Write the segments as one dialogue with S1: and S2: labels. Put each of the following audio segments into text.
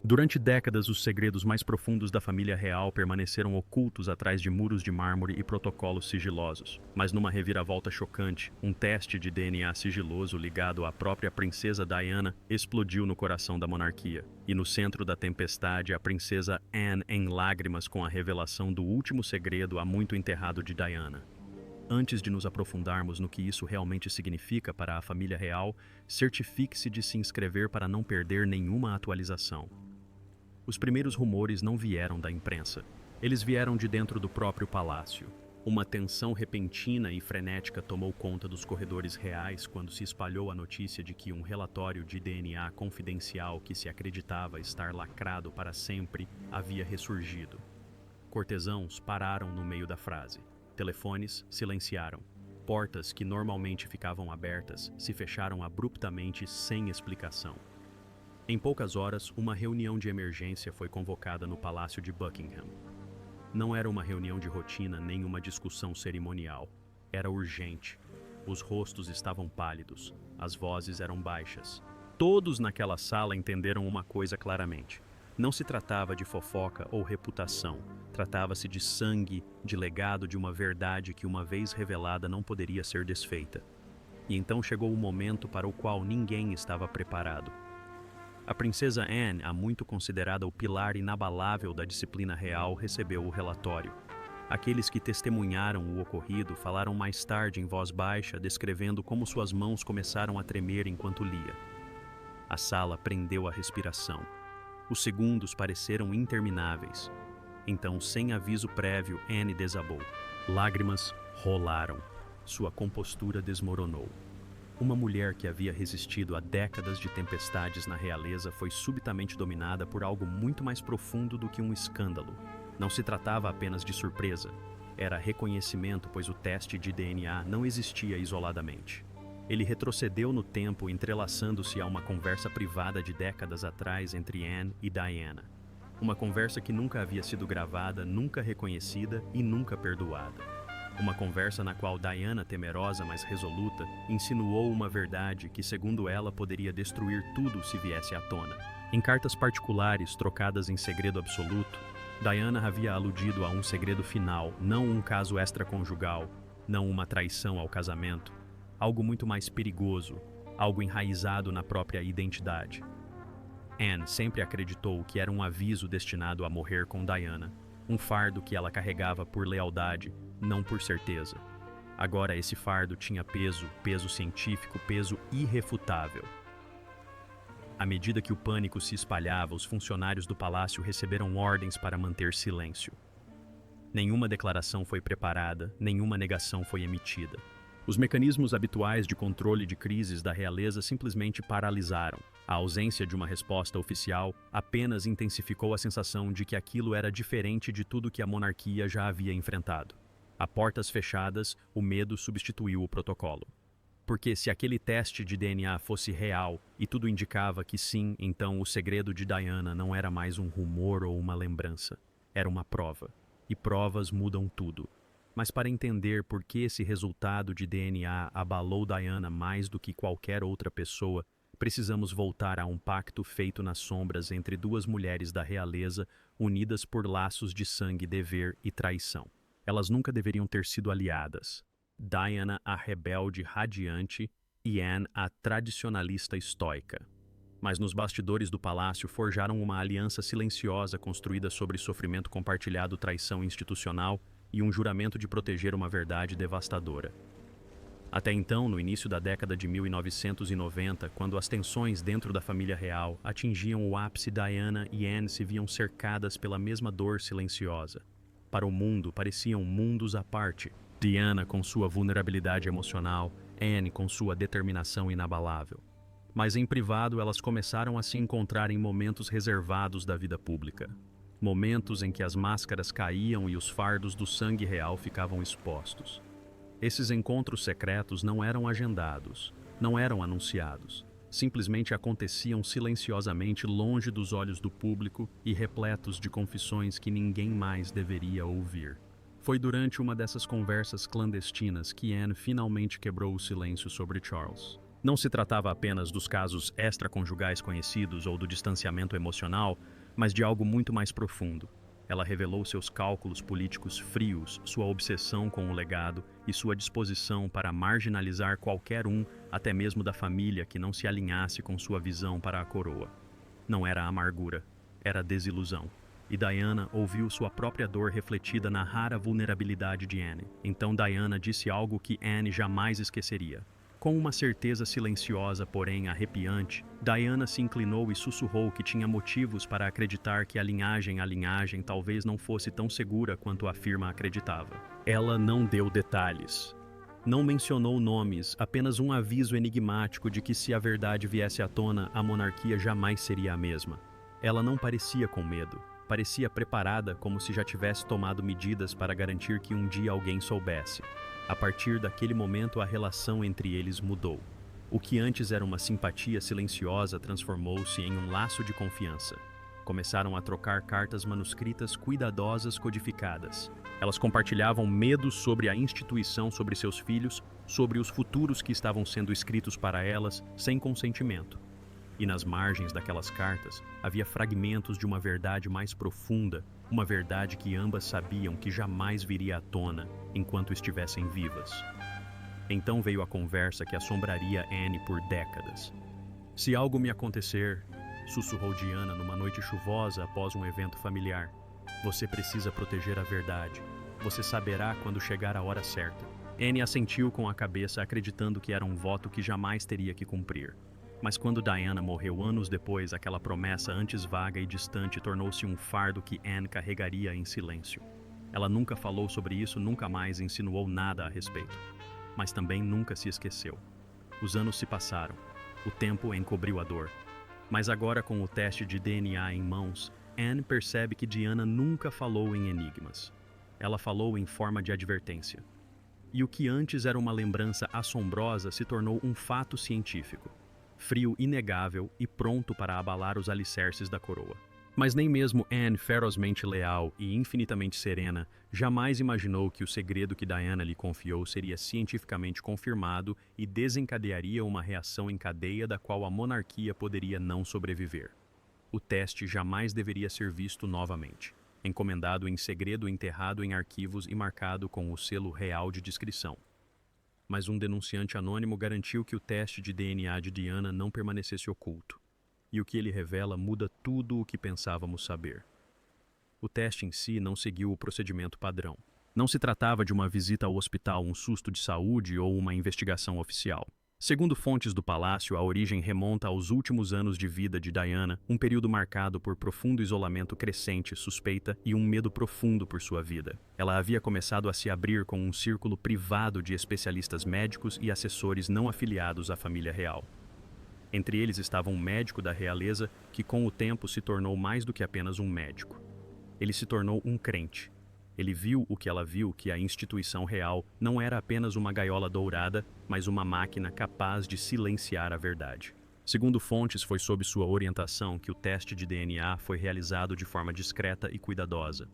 S1: Durante décadas, os segredos mais profundos da família real permaneceram ocultos atrás de muros de mármore e protocolos sigilosos. Mas numa reviravolta chocante, um teste de DNA sigiloso ligado à própria princesa Diana explodiu no coração da monarquia. E no centro da tempestade, a princesa Anne em lágrimas com a revelação do último segredo há muito enterrado de Diana. Antes de nos aprofundarmos no que isso realmente significa para a família real, certifique-se de se inscrever para não perder nenhuma atualização. Os primeiros rumores não vieram da imprensa. Eles vieram de dentro do próprio palácio. Uma tensão repentina e frenética tomou conta dos corredores reais quando se espalhou a notícia de que um relatório de DNA confidencial que se acreditava estar lacrado para sempre havia ressurgido. Cortesãos pararam no meio da frase. Telefones silenciaram. Portas que normalmente ficavam abertas se fecharam abruptamente sem explicação. Em poucas horas, uma reunião de emergência foi convocada no Palácio de Buckingham. Não era uma reunião de rotina nem uma discussão cerimonial. Era urgente. Os rostos estavam pálidos, as vozes eram baixas. Todos naquela sala entenderam uma coisa claramente. Não se tratava de fofoca ou reputação. Tratava-se de sangue, de legado de uma verdade que, uma vez revelada, não poderia ser desfeita. E então chegou o momento para o qual ninguém estava preparado. A princesa Anne, há muito considerada o pilar inabalável da disciplina real, recebeu o relatório. Aqueles que testemunharam o ocorrido falaram mais tarde em voz baixa, descrevendo como suas mãos começaram a tremer enquanto lia. A sala prendeu a respiração. Os segundos pareceram intermináveis. Então, sem aviso prévio, Anne desabou. Lágrimas rolaram. Sua compostura desmoronou. Uma mulher que havia resistido a décadas de tempestades na realeza foi subitamente dominada por algo muito mais profundo do que um escândalo. Não se tratava apenas de surpresa. Era reconhecimento, pois o teste de DNA não existia isoladamente. Ele retrocedeu no tempo, entrelaçando-se a uma conversa privada de décadas atrás entre Anne e Diana. Uma conversa que nunca havia sido gravada, nunca reconhecida e nunca perdoada. Uma conversa na qual Diana, temerosa mas resoluta, insinuou uma verdade que, segundo ela, poderia destruir tudo se viesse à tona. Em cartas particulares, trocadas em segredo absoluto, Diana havia aludido a um segredo final, não um caso extraconjugal, não uma traição ao casamento, algo muito mais perigoso, algo enraizado na própria identidade. Anne sempre acreditou que era um aviso destinado a morrer com Diana, um fardo que ela carregava por lealdade, não por certeza. Agora esse fardo tinha peso, peso científico, peso irrefutável. À medida que o pânico se espalhava, os funcionários do palácio receberam ordens para manter silêncio. Nenhuma declaração foi preparada, nenhuma negação foi emitida. Os mecanismos habituais de controle de crises da realeza simplesmente paralisaram. A ausência de uma resposta oficial apenas intensificou a sensação de que aquilo era diferente de tudo que a monarquia já havia enfrentado. A portas fechadas, o medo substituiu o protocolo. Porque se aquele teste de DNA fosse real, e tudo indicava que sim, então o segredo de Diana não era mais um rumor ou uma lembrança. Era uma prova. E provas mudam tudo. Mas para entender por que esse resultado de DNA abalou Diana mais do que qualquer outra pessoa, precisamos voltar a um pacto feito nas sombras entre duas mulheres da realeza, unidas por laços de sangue, dever e traição. Elas nunca deveriam ter sido aliadas. Diana, a rebelde radiante, e Anne, a tradicionalista estoica. Mas nos bastidores do palácio forjaram uma aliança silenciosa construída sobre sofrimento compartilhado, traição institucional e um juramento de proteger uma verdade devastadora. Até então, no início da década de 1990, quando as tensões dentro da família real atingiam o ápice, Diana e Anne se viam cercadas pela mesma dor silenciosa. Para o mundo, pareciam mundos à parte. Diana com sua vulnerabilidade emocional, Anne com sua determinação inabalável. Mas em privado, elas começaram a se encontrar em momentos reservados da vida pública. Momentos em que as máscaras caíam e os fardos do sangue real ficavam expostos. Esses encontros secretos não eram agendados, não eram anunciados. Simplesmente aconteciam silenciosamente longe dos olhos do público e repletos de confissões que ninguém mais deveria ouvir. Foi durante uma dessas conversas clandestinas que Anne finalmente quebrou o silêncio sobre Charles. Não se tratava apenas dos casos extraconjugais conhecidos ou do distanciamento emocional, mas de algo muito mais profundo. Ela revelou seus cálculos políticos frios, sua obsessão com o legado e sua disposição para marginalizar qualquer um, até mesmo da família, que não se alinhasse com sua visão para a coroa. Não era amargura, era desilusão. E Diana ouviu sua própria dor refletida na rara vulnerabilidade de Anne. Então Diana disse algo que Anne jamais esqueceria. Com uma certeza silenciosa, porém arrepiante, Diana se inclinou e sussurrou que tinha motivos para acreditar que a linhagem talvez não fosse tão segura quanto a firma acreditava. Ela não deu detalhes. Não mencionou nomes, apenas um aviso enigmático de que se a verdade viesse à tona, a monarquia jamais seria a mesma. Ela não parecia com medo. Parecia preparada, como se já tivesse tomado medidas para garantir que um dia alguém soubesse. A partir daquele momento, a relação entre eles mudou. O que antes era uma simpatia silenciosa transformou-se em um laço de confiança. Começaram a trocar cartas manuscritas cuidadosas codificadas. Elas compartilhavam medos sobre a instituição, sobre seus filhos, sobre os futuros que estavam sendo escritos para elas, sem consentimento. E nas margens daquelas cartas havia fragmentos de uma verdade mais profunda, uma verdade que ambas sabiam que jamais viria à tona enquanto estivessem vivas. Então veio a conversa que assombraria Anne por décadas. "Se algo me acontecer", sussurrou Diana numa noite chuvosa após um evento familiar, "você precisa proteger a verdade. Você saberá quando chegar a hora certa." Anne assentiu com a cabeça, acreditando que era um voto que jamais teria que cumprir. Mas quando Diana morreu anos depois, aquela promessa antes vaga e distante tornou-se um fardo que Anne carregaria em silêncio. Ela nunca falou sobre isso, nunca mais insinuou nada a respeito. Mas também nunca se esqueceu. Os anos se passaram. O tempo encobriu a dor. Mas agora, com o teste de DNA em mãos, Anne percebe que Diana nunca falou em enigmas. Ela falou em forma de advertência. E o que antes era uma lembrança assombrosa se tornou um fato científico. Frio inegável e pronto para abalar os alicerces da coroa. Mas nem mesmo Anne, ferozmente leal e infinitamente serena, jamais imaginou que o segredo que Diana lhe confiou seria cientificamente confirmado e desencadearia uma reação em cadeia da qual a monarquia poderia não sobreviver. O teste jamais deveria ser visto novamente, encomendado em segredo, enterrado em arquivos e marcado com o selo real de discrição. Mas um denunciante anônimo garantiu que o teste de DNA de Diana não permanecesse oculto. E o que ele revela muda tudo o que pensávamos saber. O teste em si não seguiu o procedimento padrão. Não se tratava de uma visita ao hospital, um susto de saúde ou uma investigação oficial. Segundo fontes do palácio, a origem remonta aos últimos anos de vida de Diana, um período marcado por profundo isolamento crescente, suspeita e um medo profundo por sua vida. Ela havia começado a se abrir com um círculo privado de especialistas médicos e assessores não afiliados à família real. Entre eles estava um médico da realeza que com o tempo se tornou mais do que apenas um médico. Ele se tornou um crente. Ele viu o que ela viu, que a instituição real não era apenas uma gaiola dourada, mas uma máquina capaz de silenciar a verdade. Segundo fontes, foi sob sua orientação que o teste de DNA foi realizado de forma discreta e cuidadosa.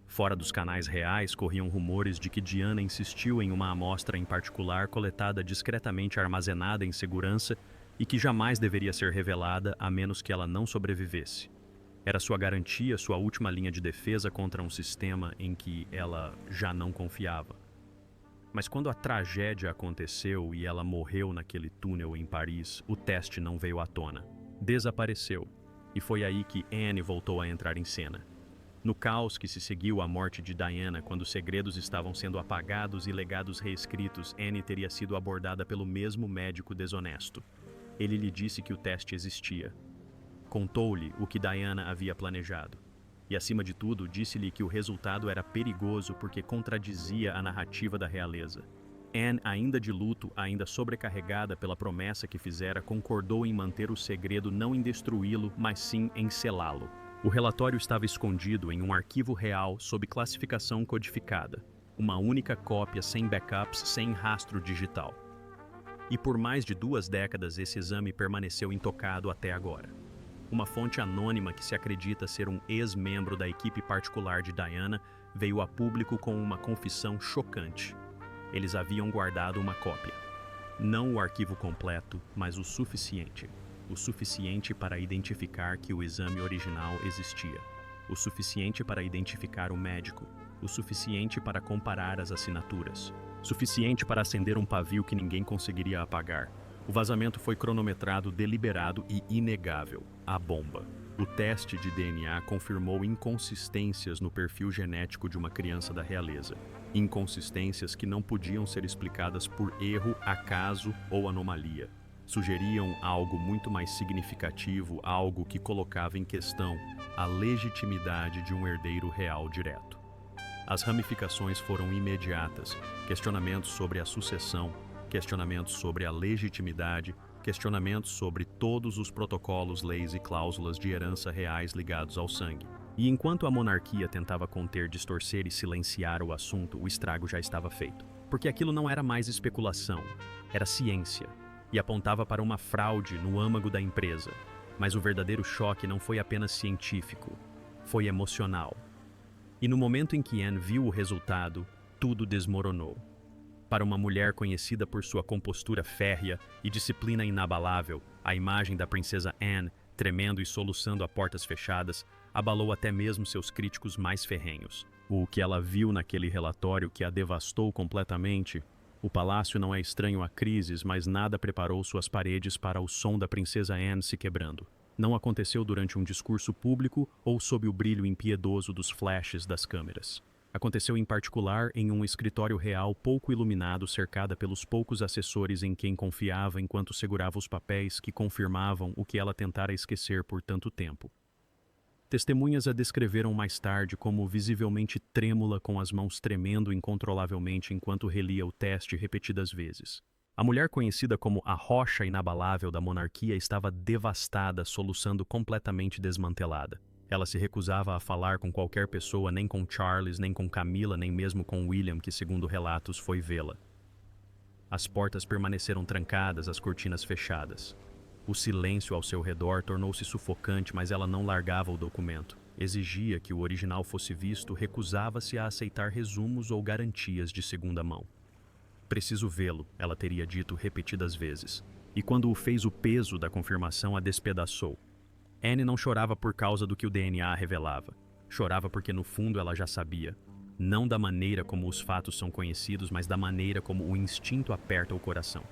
S1: Fora dos canais reais, corriam rumores de que Diana insistiu em uma amostra em particular coletada discretamente, armazenada em segurança e que jamais deveria ser revelada a menos que ela não sobrevivesse. Era sua garantia, sua última linha de defesa contra um sistema em que ela já não confiava. Mas quando a tragédia aconteceu e ela morreu naquele túnel em Paris, o teste não veio à tona. Desapareceu. E foi aí que Anne voltou a entrar em cena. No caos que se seguiu à morte de Diana, quando os segredos estavam sendo apagados e legados reescritos, Anne teria sido abordada pelo mesmo médico desonesto. Ele lhe disse que o teste existia. Contou-lhe o que Diana havia planejado. E, acima de tudo, disse-lhe que o resultado era perigoso porque contradizia a narrativa da realeza. Anne, ainda de luto, ainda sobrecarregada pela promessa que fizera, concordou em manter o segredo, não em destruí-lo, mas sim em selá-lo. O relatório estava escondido em um arquivo real sob classificação codificada. Uma única cópia, sem backups, sem rastro digital. E por mais de 2 décadas esse exame permaneceu intocado até agora. Uma fonte anônima que se acredita ser um ex-membro da equipe particular de Diana veio a público com uma confissão chocante. Eles haviam guardado uma cópia. Não o arquivo completo, mas o suficiente. O suficiente para identificar que o exame original existia. O suficiente para identificar o médico. O suficiente para comparar as assinaturas. Suficiente para acender um pavio que ninguém conseguiria apagar. O vazamento foi cronometrado, deliberado e inegável. A bomba. O teste de DNA confirmou inconsistências no perfil genético de uma criança da realeza. Inconsistências que não podiam ser explicadas por erro, acaso ou anomalia. Sugeriam algo muito mais significativo, algo que colocava em questão a legitimidade de um herdeiro real direto. As ramificações foram imediatas, questionamentos sobre a sucessão, questionamentos sobre a legitimidade, questionamentos sobre todos os protocolos, leis e cláusulas de herança reais ligados ao sangue. E enquanto a monarquia tentava conter, distorcer e silenciar o assunto, o estrago já estava feito. Porque aquilo não era mais especulação, era ciência, e apontava para uma fraude no âmago da empresa. Mas o verdadeiro choque não foi apenas científico, foi emocional. E no momento em que Anne viu o resultado, tudo desmoronou. Para uma mulher conhecida por sua compostura férrea e disciplina inabalável, a imagem da princesa Anne, tremendo e soluçando a portas fechadas, abalou até mesmo seus críticos mais ferrenhos. O que ela viu naquele relatório que a devastou completamente. O palácio não é estranho a crises, mas nada preparou suas paredes para o som da princesa Anne se quebrando. Não aconteceu durante um discurso público ou sob o brilho impiedoso dos flashes das câmeras. Aconteceu em particular em um escritório real pouco iluminado, cercada pelos poucos assessores em quem confiava enquanto segurava os papéis que confirmavam o que ela tentara esquecer por tanto tempo. Testemunhas a descreveram mais tarde como visivelmente trêmula, com as mãos tremendo incontrolavelmente enquanto relia o teste repetidas vezes. A mulher conhecida como a rocha inabalável da monarquia estava devastada, soluçando completamente desmantelada. Ela se recusava a falar com qualquer pessoa, nem com Charles, nem com Camila, nem mesmo com William, que, segundo relatos, foi vê-la. As portas permaneceram trancadas, as cortinas fechadas. O silêncio ao seu redor tornou-se sufocante, mas ela não largava o documento. Exigia que o original fosse visto, recusava-se a aceitar resumos ou garantias de segunda mão. Preciso vê-lo, ela teria dito repetidas vezes. E quando o fez, o peso da confirmação a despedaçou. Anne não chorava por causa do que o DNA revelava. Chorava porque no fundo ela já sabia. Não da maneira como os fatos são conhecidos, mas da maneira como o instinto aperta o coração.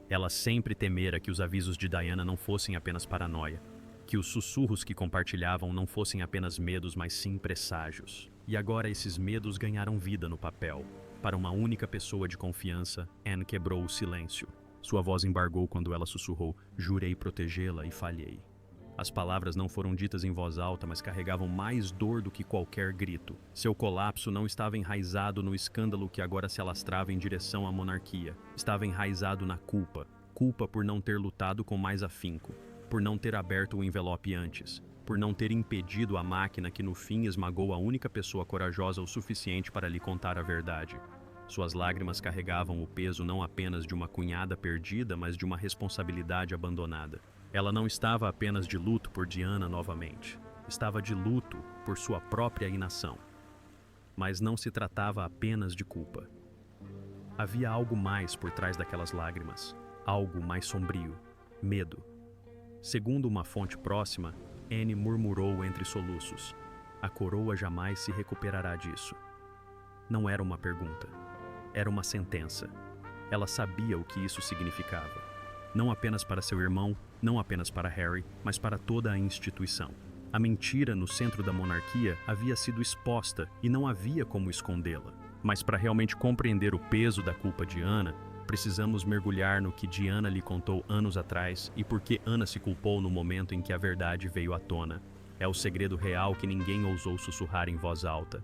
S1: Ela sempre temera que os avisos de Diana não fossem apenas paranoia, que os sussurros que compartilhavam não fossem apenas medos, mas sim presságios. E agora esses medos ganharam vida no papel. Para uma única pessoa de confiança, Anne quebrou o silêncio. Sua voz embargou quando ela sussurrou: "Jurei protegê-la e falhei." As palavras não foram ditas em voz alta, mas carregavam mais dor do que qualquer grito. Seu colapso não estava enraizado no escândalo que agora se alastrava em direção à monarquia. Estava enraizado na culpa. Culpa por não ter lutado com mais afinco, por não ter aberto o envelope antes, por não ter impedido a máquina que no fim esmagou a única pessoa corajosa o suficiente para lhe contar a verdade. Suas lágrimas carregavam o peso não apenas de uma cunhada perdida, mas de uma responsabilidade abandonada. Ela não estava apenas de luto por Diana novamente. Estava de luto por sua própria inação. Mas não se tratava apenas de culpa. Havia algo mais por trás daquelas lágrimas. Algo mais sombrio. Medo. Segundo uma fonte próxima, Anne murmurou entre soluços: "A coroa jamais se recuperará disso." Não era uma pergunta. Era uma sentença. Ela sabia o que isso significava. Não apenas para seu irmão, não apenas para Harry, mas para toda a instituição. A mentira no centro da monarquia havia sido exposta e não havia como escondê-la. Mas para realmente compreender o peso da culpa de Ana, precisamos mergulhar no que Diana lhe contou anos atrás e por que Ana se culpou no momento em que a verdade veio à tona. É o segredo real que ninguém ousou sussurrar em voz alta.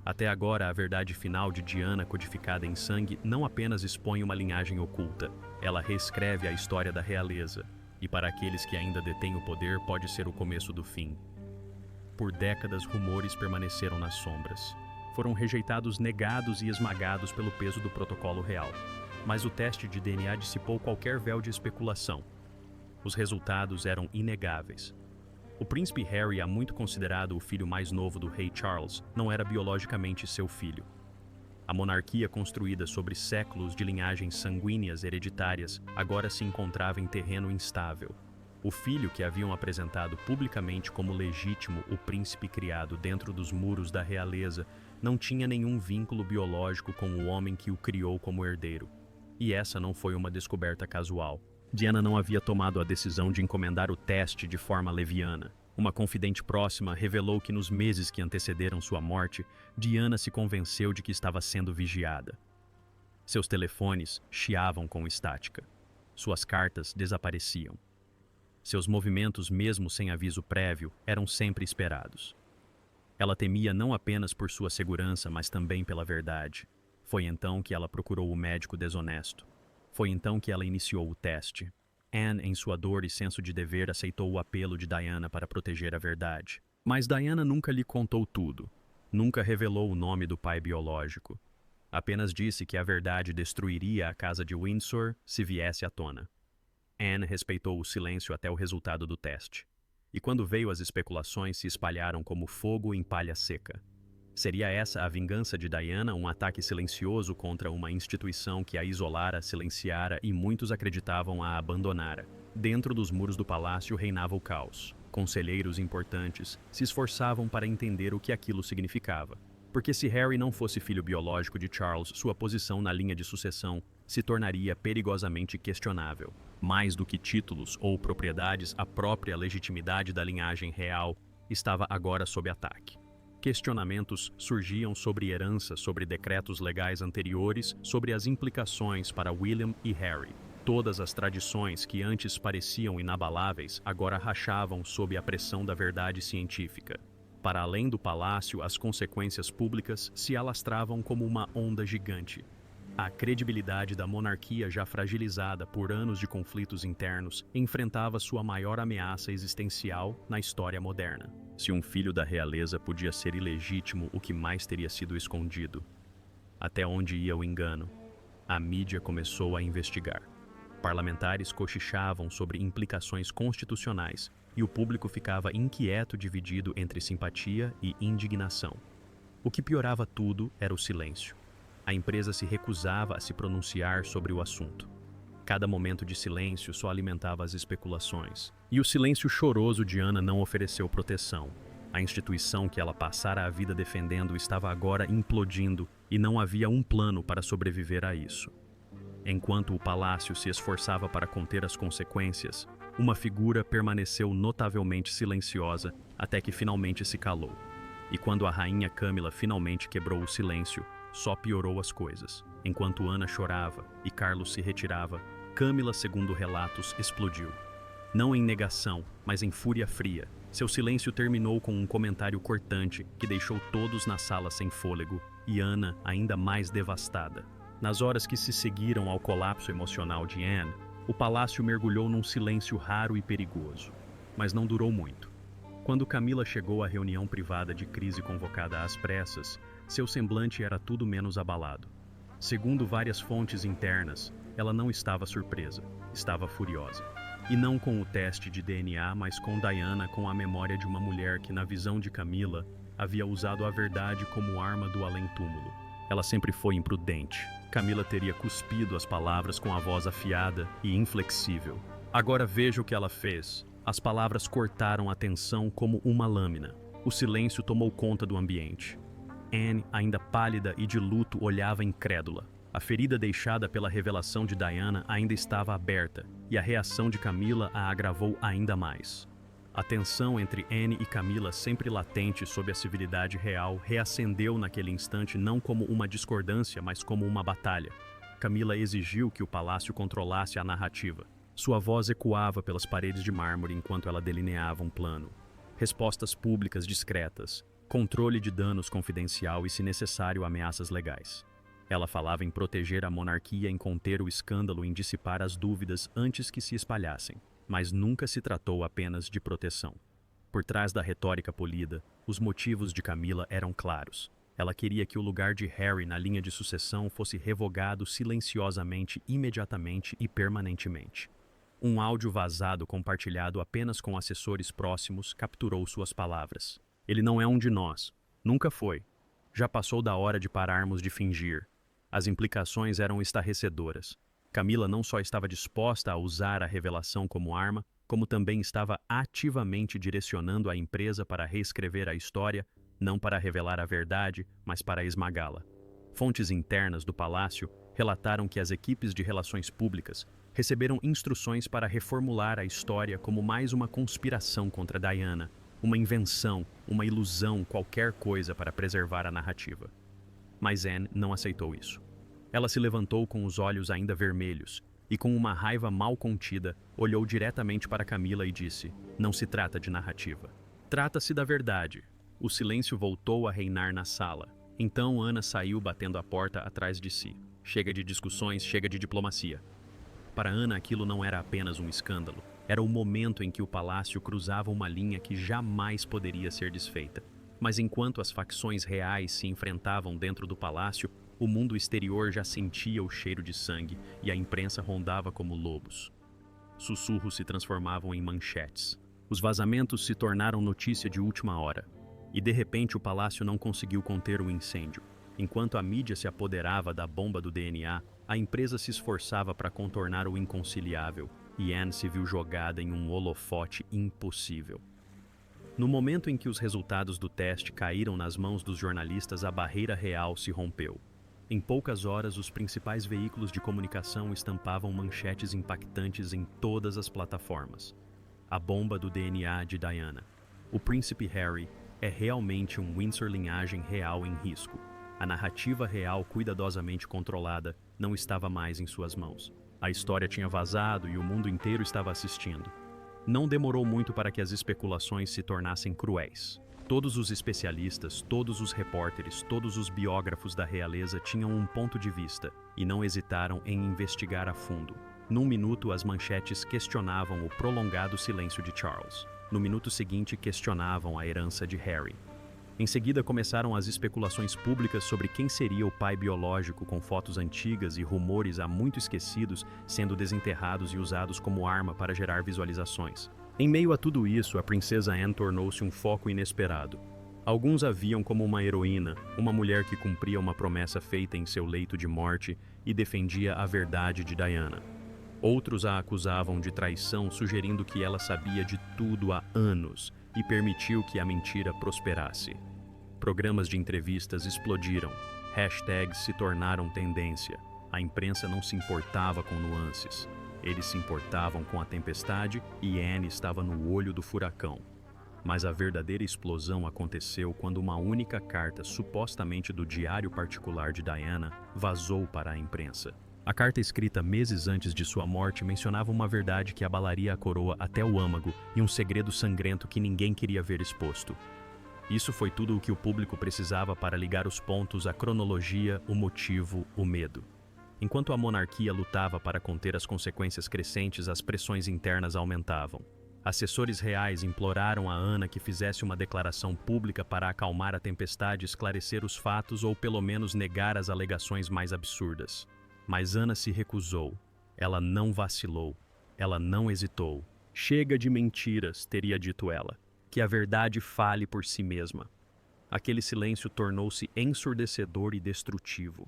S1: Até agora, a verdade final de Diana, codificada em sangue, não apenas expõe uma linhagem oculta, ela reescreve a história da realeza, e para aqueles que ainda detêm o poder pode ser o começo do fim. Por décadas, rumores permaneceram nas sombras. Foram rejeitados, negados e esmagados pelo peso do protocolo real. Mas o teste de DNA dissipou qualquer véu de especulação. Os resultados eram inegáveis. O príncipe Harry, há muito considerado o filho mais novo do rei Charles, não era biologicamente seu filho. A monarquia construída sobre séculos de linhagens sanguíneas hereditárias agora se encontrava em terreno instável. O filho que haviam apresentado publicamente como legítimo o príncipe criado dentro dos muros da realeza não tinha nenhum vínculo biológico com o homem que o criou como herdeiro. E essa não foi uma descoberta casual. Diana não havia tomado a decisão de encomendar o teste de forma leviana. Uma confidente próxima revelou que nos meses que antecederam sua morte, Diana se convenceu de que estava sendo vigiada. Seus telefones chiavam com estática. Suas cartas desapareciam. Seus movimentos, mesmo sem aviso prévio, eram sempre esperados. Ela temia não apenas por sua segurança, mas também pela verdade. Foi então que ela procurou o médico desonesto. Foi então que ela iniciou o teste. Anne, em sua dor e senso de dever, aceitou o apelo de Diana para proteger a verdade. Mas Diana nunca lhe contou tudo. Nunca revelou o nome do pai biológico. Apenas disse que a verdade destruiria a casa de Windsor se viesse à tona. Anne respeitou o silêncio até o resultado do teste. E quando veio, as especulações se espalharam como fogo em palha seca. Seria essa a vingança de Diana, um ataque silencioso contra uma instituição que a isolara, silenciara e muitos acreditavam a abandonara. Dentro dos muros do palácio reinava o caos. Conselheiros importantes se esforçavam para entender o que aquilo significava. Porque se Harry não fosse filho biológico de Charles, sua posição na linha de sucessão se tornaria perigosamente questionável. Mais do que títulos ou propriedades, a própria legitimidade da linhagem real estava agora sob ataque. Questionamentos surgiam sobre herança, sobre decretos legais anteriores, sobre as implicações para William e Harry. Todas as tradições que antes pareciam inabaláveis agora rachavam sob a pressão da verdade científica. Para além do palácio, as consequências públicas se alastravam como uma onda gigante. A credibilidade da monarquia, já fragilizada por anos de conflitos internos, enfrentava sua maior ameaça existencial na história moderna. Se um filho da realeza podia ser ilegítimo, o que mais teria sido escondido? Até onde ia o engano? A mídia começou a investigar. Parlamentares cochichavam sobre implicações constitucionais e o público ficava inquieto, dividido entre simpatia e indignação. O que piorava tudo era o silêncio. A empresa se recusava a se pronunciar sobre o assunto. Cada momento de silêncio só alimentava as especulações. E o silêncio choroso de Ana não ofereceu proteção. A instituição que ela passara a vida defendendo estava agora implodindo e não havia um plano para sobreviver a isso. Enquanto o palácio se esforçava para conter as consequências, uma figura permaneceu notavelmente silenciosa até que finalmente se calou. E quando a rainha Camila finalmente quebrou o silêncio, só piorou as coisas. Enquanto Ana chorava e Carlos se retirava, Camila, segundo relatos, explodiu. Não em negação, mas em fúria fria. Seu silêncio terminou com um comentário cortante que deixou todos na sala sem fôlego e Ana ainda mais devastada. Nas horas que se seguiram ao colapso emocional de Anne, o palácio mergulhou num silêncio raro e perigoso. Mas não durou muito. Quando Camila chegou à reunião privada de crise convocada às pressas, seu semblante era tudo menos abalado. Segundo várias fontes internas, ela não estava surpresa, estava furiosa. E não com o teste de DNA, mas com Diana, com a memória de uma mulher que, na visão de Camila, havia usado a verdade como arma do além-túmulo. Ela sempre foi imprudente. Camila teria cuspido as palavras com a voz afiada e inflexível. Agora veja o que ela fez. As palavras cortaram a tensão como uma lâmina. O silêncio tomou conta do ambiente. Anne, ainda pálida e de luto, olhava incrédula. A ferida deixada pela revelação de Diana ainda estava aberta, e a reação de Camila a agravou ainda mais. A tensão entre Anne e Camila, sempre latente sob a civilidade real, reacendeu naquele instante não como uma discordância, mas como uma batalha. Camila exigiu que o palácio controlasse a narrativa. Sua voz ecoava pelas paredes de mármore enquanto ela delineava um plano. Respostas públicas discretas, controle de danos confidencial e, se necessário, ameaças legais. Ela falava em proteger a monarquia, em conter o escândalo, em dissipar as dúvidas antes que se espalhassem. Mas nunca se tratou apenas de proteção. Por trás da retórica polida, os motivos de Camila eram claros. Ela queria que o lugar de Harry na linha de sucessão fosse revogado silenciosamente, imediatamente e permanentemente. Um áudio vazado compartilhado apenas com assessores próximos capturou suas palavras. Ele não é um de nós. Nunca foi. Já passou da hora de pararmos de fingir. As implicações eram estarrecedoras. Camila não só estava disposta a usar a revelação como arma, como também estava ativamente direcionando a empresa para reescrever a história, não para revelar a verdade, mas para esmagá-la. Fontes internas do palácio relataram que as equipes de relações públicas receberam instruções para reformular a história como mais uma conspiração contra Diana, uma invenção, uma ilusão, qualquer coisa para preservar a narrativa. Mas Anne não aceitou isso. Ela se levantou com os olhos ainda vermelhos e, com uma raiva mal contida, olhou diretamente para Camila e disse: "Não se trata de narrativa. Trata-se da verdade." O silêncio voltou a reinar na sala. Então Ana saiu batendo a porta atrás de si. Chega de discussões, chega de diplomacia. Para Ana aquilo não era apenas um escândalo. Era o momento em que o palácio cruzava uma linha que jamais poderia ser desfeita. Mas enquanto as facções reais se enfrentavam dentro do palácio, o mundo exterior já sentia o cheiro de sangue e a imprensa rondava como lobos. Sussurros se transformavam em manchetes. Os vazamentos se tornaram notícia de última hora. E de repente o palácio não conseguiu conter o incêndio. Enquanto a mídia se apoderava da bomba do DNA, a empresa se esforçava para contornar o inconciliável, e Anne se viu jogada em um holofote impossível. No momento em que os resultados do teste caíram nas mãos dos jornalistas, a barreira real se rompeu. Em poucas horas, os principais veículos de comunicação estampavam manchetes impactantes em todas as plataformas. A bomba do DNA de Diana. O príncipe Harry é realmente um Windsor linhagem real em risco. A narrativa real, cuidadosamente controlada, não estava mais em suas mãos. A história tinha vazado e o mundo inteiro estava assistindo. Não demorou muito para que as especulações se tornassem cruéis. Todos os especialistas, todos os repórteres, todos os biógrafos da realeza tinham um ponto de vista e não hesitaram em investigar a fundo. Num minuto, as manchetes questionavam o prolongado silêncio de Charles. No minuto seguinte, questionavam a herança de Harry. Em seguida, começaram as especulações públicas sobre quem seria o pai biológico, com fotos antigas e rumores há muito esquecidos sendo desenterrados e usados como arma para gerar visualizações. Em meio a tudo isso, a princesa Anne tornou-se um foco inesperado. Alguns a viam como uma heroína, uma mulher que cumpria uma promessa feita em seu leito de morte e defendia a verdade de Diana. Outros a acusavam de traição, sugerindo que ela sabia de tudo há anos e permitiu que a mentira prosperasse. Programas de entrevistas explodiram, hashtags se tornaram tendência. A imprensa não se importava com nuances. Eles se importavam com a tempestade e Anne estava no olho do furacão. Mas a verdadeira explosão aconteceu quando uma única carta, supostamente do diário particular de Diana, vazou para a imprensa. A carta escrita meses antes de sua morte mencionava uma verdade que abalaria a coroa até o âmago e um segredo sangrento que ninguém queria ver exposto. Isso foi tudo o que o público precisava para ligar os pontos, a cronologia, o motivo, o medo. Enquanto a monarquia lutava para conter as consequências crescentes, as pressões internas aumentavam. Assessores reais imploraram a Ana que fizesse uma declaração pública para acalmar a tempestade, esclarecer os fatos ou pelo menos negar as alegações mais absurdas. Mas Ana se recusou. Ela não vacilou. Ela não hesitou. "Chega de mentiras", teria dito ela. "Que a verdade fale por si mesma." Aquele silêncio tornou-se ensurdecedor e destrutivo.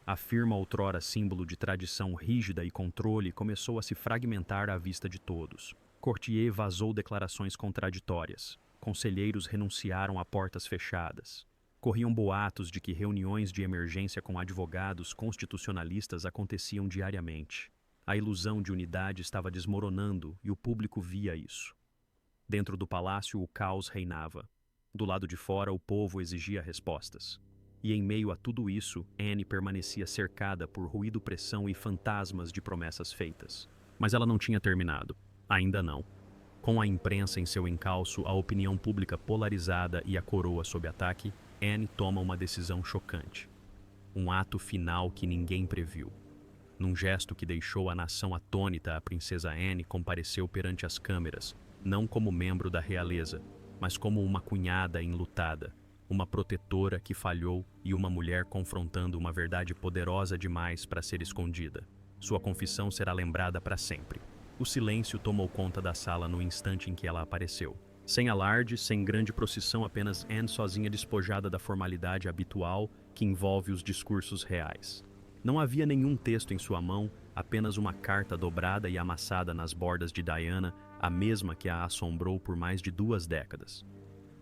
S1: A firma, outrora símbolo de tradição rígida e controle, começou a se fragmentar à vista de todos. Courtier vazou declarações contraditórias. Conselheiros renunciaram a portas fechadas. Corriam boatos de que reuniões de emergência com advogados constitucionalistas aconteciam diariamente. A ilusão de unidade estava desmoronando e o público via isso. Dentro do palácio, o caos reinava. Do lado de fora, o povo exigia respostas. E em meio a tudo isso, Anne permanecia cercada por ruído, pressão e fantasmas de promessas feitas. Mas ela não tinha terminado. Ainda não. Com a imprensa em seu encalço, a opinião pública polarizada e a coroa sob ataque, Anne toma uma decisão chocante. Um ato final que ninguém previu. Num gesto que deixou a nação atônita, a princesa Anne compareceu perante as câmeras, não como membro da realeza, mas como uma cunhada enlutada, uma protetora que falhou e uma mulher confrontando uma verdade poderosa demais para ser escondida. Sua confissão será lembrada para sempre. O silêncio tomou conta da sala no instante em que ela apareceu. Sem alarde, sem grande procissão, apenas Anne sozinha despojada da formalidade habitual que envolve os discursos reais. Não havia nenhum texto em sua mão, apenas uma carta dobrada e amassada nas bordas de Diana, a mesma que a assombrou por mais de 2 décadas.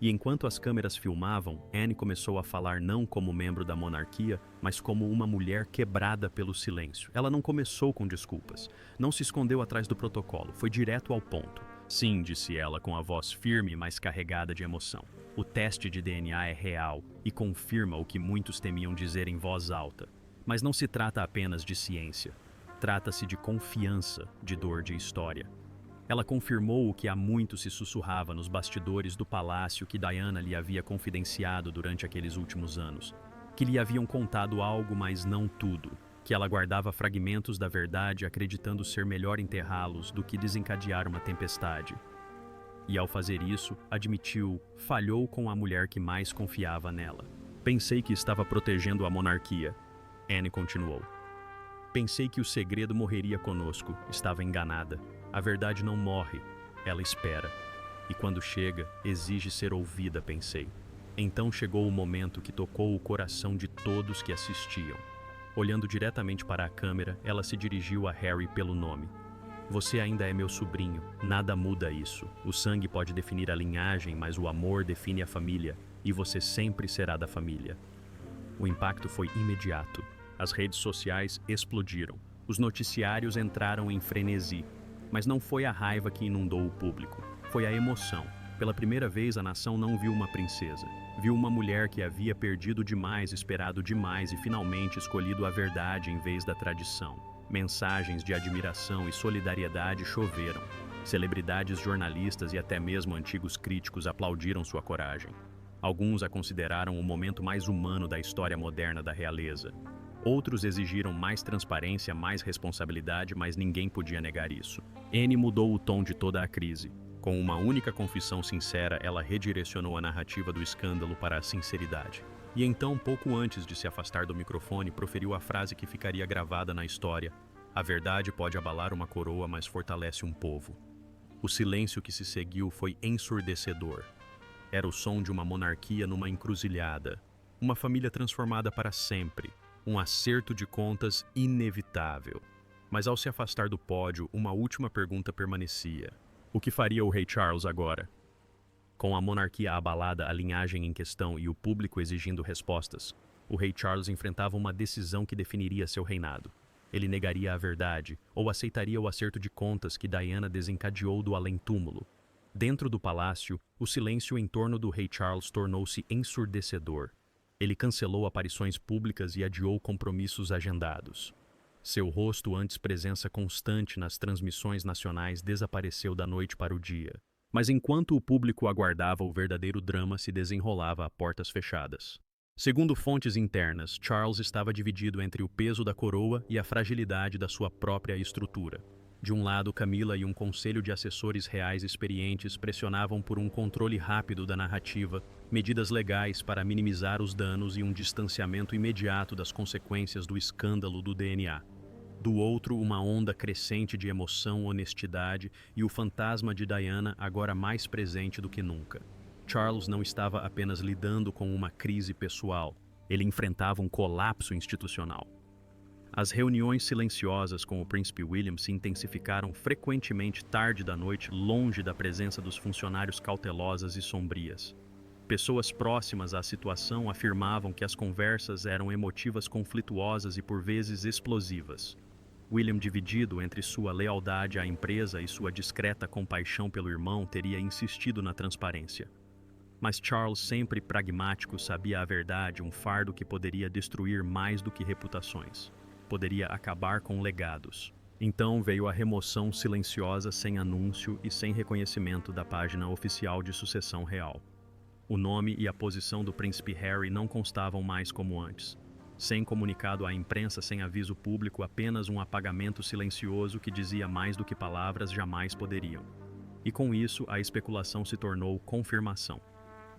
S1: E enquanto as câmeras filmavam, Anne começou a falar não como membro da monarquia, mas como uma mulher quebrada pelo silêncio. Ela não começou com desculpas, não se escondeu atrás do protocolo, foi direto ao ponto. Sim, disse ela com a voz firme, mas carregada de emoção. O teste de DNA é real e confirma o que muitos temiam dizer em voz alta. Mas não se trata apenas de ciência. Trata-se de confiança, de dor de história. Ela confirmou o que há muito se sussurrava nos bastidores do palácio que Diana lhe havia confidenciado durante aqueles últimos anos. Que lhe haviam contado algo, mas não tudo. Que ela guardava fragmentos da verdade, acreditando ser melhor enterrá-los do que desencadear uma tempestade. E ao fazer isso, admitiu, falhou com a mulher que mais confiava nela. Pensei que estava protegendo a monarquia. Anne continuou. Pensei que o segredo morreria conosco. Estava enganada. A verdade não morre, ela espera. E quando chega, exige ser ouvida, pensei. Então chegou o momento que tocou o coração de todos que assistiam. Olhando diretamente para a câmera, ela se dirigiu a Harry pelo nome. Você ainda é meu sobrinho, nada muda isso. O sangue pode definir a linhagem, mas o amor define a família, e você sempre será da família. O impacto foi imediato. As redes sociais explodiram. Os noticiários entraram em frenesi. Mas não foi a raiva que inundou o público, foi a emoção. Pela primeira vez, a nação não viu uma princesa. Viu uma mulher que havia perdido demais, esperado demais e finalmente escolhido a verdade em vez da tradição. Mensagens de admiração e solidariedade choveram. Celebridades, jornalistas e até mesmo antigos críticos aplaudiram sua coragem. Alguns a consideraram o momento mais humano da história moderna da realeza. Outros exigiram mais transparência, mais responsabilidade, mas ninguém podia negar isso. Anne mudou o tom de toda a crise. Com uma única confissão sincera, ela redirecionou a narrativa do escândalo para a sinceridade. E então, pouco antes de se afastar do microfone, proferiu a frase que ficaria gravada na história: a verdade pode abalar uma coroa, mas fortalece um povo. O silêncio que se seguiu foi ensurdecedor. Era o som de uma monarquia numa encruzilhada. Uma família transformada para sempre. Um acerto de contas inevitável. Mas ao se afastar do pódio, uma última pergunta permanecia. O que faria o rei Charles agora? Com a monarquia abalada, a linhagem em questão e o público exigindo respostas, o rei Charles enfrentava uma decisão que definiria seu reinado. Ele negaria a verdade ou aceitaria o acerto de contas que Diana desencadeou do além-túmulo. Dentro do palácio, o silêncio em torno do rei Charles tornou-se ensurdecedor. Ele cancelou aparições públicas e adiou compromissos agendados. Seu rosto, antes presença constante nas transmissões nacionais, desapareceu da noite para o dia. Mas enquanto o público aguardava, o verdadeiro drama se desenrolava a portas fechadas. Segundo fontes internas, Charles estava dividido entre o peso da coroa e a fragilidade da sua própria estrutura. De um lado, Camila e um conselho de assessores reais experientes pressionavam por um controle rápido da narrativa, medidas legais para minimizar os danos e um distanciamento imediato das consequências do escândalo do DNA. Do outro, uma onda crescente de emoção, honestidade e o fantasma de Diana agora mais presente do que nunca. Charles não estava apenas lidando com uma crise pessoal, ele enfrentava um colapso institucional. As reuniões silenciosas com o príncipe William se intensificaram frequentemente tarde da noite, longe da presença dos funcionários cautelosas e sombrias. Pessoas próximas à situação afirmavam que as conversas eram emotivas, conflituosas e por vezes explosivas. William, dividido entre sua lealdade à empresa e sua discreta compaixão pelo irmão, teria insistido na transparência. Mas Charles, sempre pragmático, sabia a verdade, um fardo que poderia destruir mais do que reputações. Poderia acabar com legados. Então veio a remoção silenciosa, sem anúncio e sem reconhecimento da página oficial de sucessão real. O nome e a posição do príncipe Harry não constavam mais como antes. Sem comunicado à imprensa, sem aviso público, apenas um apagamento silencioso que dizia mais do que palavras jamais poderiam. E com isso, a especulação se tornou confirmação.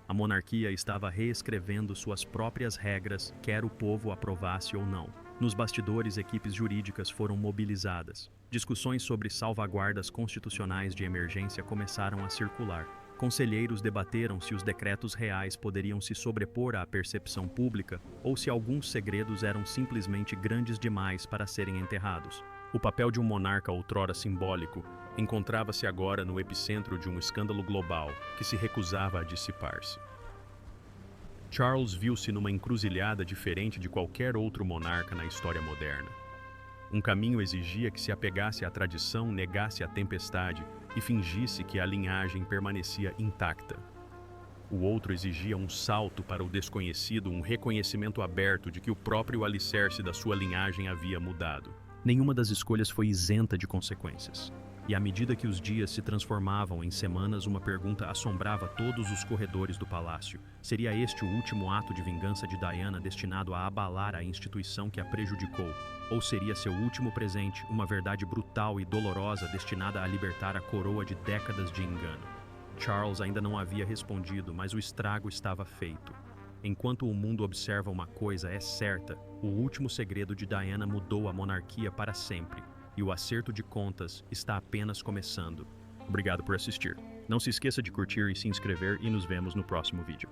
S1: A monarquia estava reescrevendo suas próprias regras, quer o povo aprovasse ou não. Nos bastidores, equipes jurídicas foram mobilizadas. Discussões sobre salvaguardas constitucionais de emergência começaram a circular. Conselheiros debateram se os decretos reais poderiam se sobrepor à percepção pública ou se alguns segredos eram simplesmente grandes demais para serem enterrados. O papel de um monarca outrora simbólico encontrava-se agora no epicentro de um escândalo global que se recusava a dissipar-se. Charles viu-se numa encruzilhada diferente de qualquer outro monarca na história moderna. Um caminho exigia que se apegasse à tradição, negasse a tempestade e fingisse que a linhagem permanecia intacta. O outro exigia um salto para o desconhecido, um reconhecimento aberto de que o próprio alicerce da sua linhagem havia mudado. Nenhuma das escolhas foi isenta de consequências. E à medida que os dias se transformavam em semanas, uma pergunta assombrava todos os corredores do palácio. Seria este o último ato de vingança de Diana destinado a abalar a instituição que a prejudicou? Ou seria seu último presente uma verdade brutal e dolorosa destinada a libertar a coroa de décadas de engano? Charles ainda não havia respondido, mas o estrago estava feito. Enquanto o mundo observa uma coisa é certa, o último segredo de Diana mudou a monarquia para sempre. E o acerto de contas está apenas começando. Obrigado por assistir. Não se esqueça de curtir e se inscrever e nos vemos no próximo vídeo.